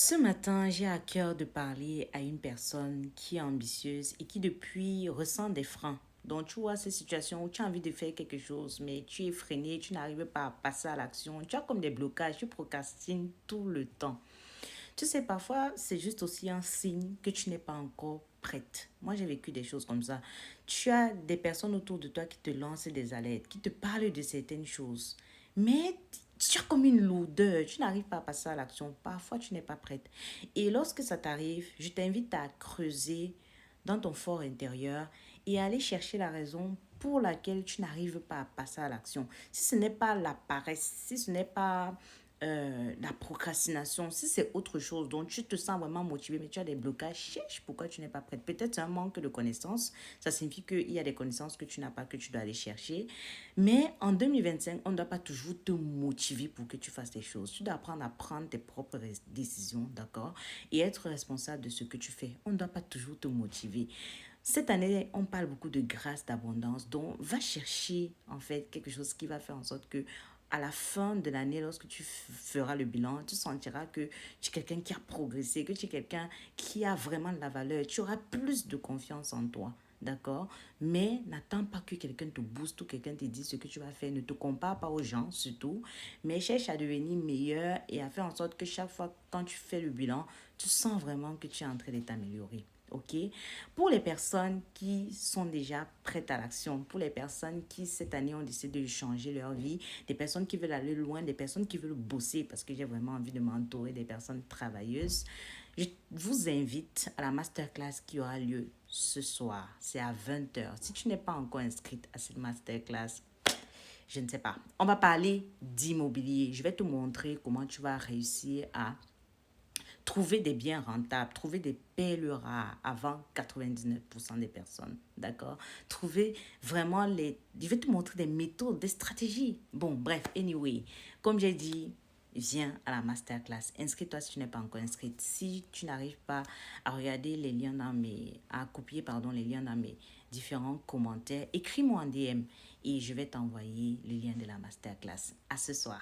Ce matin, j'ai à cœur de parler à une personne qui est ambitieuse et qui depuis ressent des freins. Donc tu vois ces situations où tu as envie de faire quelque chose, mais tu es freiné, tu n'arrives pas à passer à l'action. Tu as comme des blocages, tu procrastines tout le temps. Tu sais, parfois, c'est juste aussi un signe que tu n'es pas encore prête. Moi, j'ai vécu des choses comme ça. Tu as des personnes autour de toi qui te lancent des alertes, qui te parlent de certaines choses. Mais tu as comme une lourdeur, tu n'arrives pas à passer à l'action. Parfois, tu n'es pas prête. Et lorsque ça t'arrive, je t'invite à creuser dans ton fort intérieur et à aller chercher la raison pour laquelle tu n'arrives pas à passer à l'action. Si ce n'est pas la paresse, si ce n'est pas la procrastination, si c'est autre chose dont tu te sens vraiment motivé, mais tu as des blocages, cherche pourquoi tu n'es pas prête. Peut-être c'est un manque de connaissances. Ça signifie qu'il y a des connaissances que tu n'as pas, que tu dois aller chercher. Mais en 2025, on ne doit pas toujours te motiver pour que tu fasses des choses. Tu dois apprendre à prendre tes propres décisions, d'accord? Et être responsable de ce que tu fais. On ne doit pas toujours te motiver. Cette année, on parle beaucoup de grâce, d'abondance. Donc, va chercher en fait quelque chose qui va faire en sorte que à la fin de l'année, lorsque tu feras le bilan, tu sentiras que tu es quelqu'un qui a progressé, que tu es quelqu'un qui a vraiment de la valeur. Tu auras plus de confiance en toi. D'accord? Mais n'attends pas que quelqu'un te booste ou quelqu'un te dise ce que tu vas faire. Ne te compare pas aux gens, surtout. Mais cherche à devenir meilleur et à faire en sorte que chaque fois, quand tu fais le bilan, tu sens vraiment que tu es en train de t'améliorer. OK? Pour les personnes qui sont déjà prêtes à l'action, pour les personnes qui cette année ont décidé de changer leur vie, des personnes qui veulent aller loin, des personnes qui veulent bosser parce que j'ai vraiment envie de m'entourer des personnes travailleuses, je vous invite à la masterclass qui aura lieu ce soir. C'est à 20h. Si tu n'es pas encore inscrite à cette masterclass, je ne sais pas. On va parler d'immobilier. Je vais te montrer comment tu vas réussir à trouver des biens rentables, trouver des perles rares avant 99% des personnes, d'accord? Trouver vraiment les... Je vais te montrer des méthodes, des stratégies. Bon, bref, anyway, comme j'ai dit, viens à la masterclass. Inscris-toi si tu n'es pas encore inscrite. Si tu n'arrives pas à regarder les liens dans mes... à copier, pardon, les liens dans mes différents commentaires, écris-moi en DM et je vais t'envoyer le lien de la masterclass. À ce soir.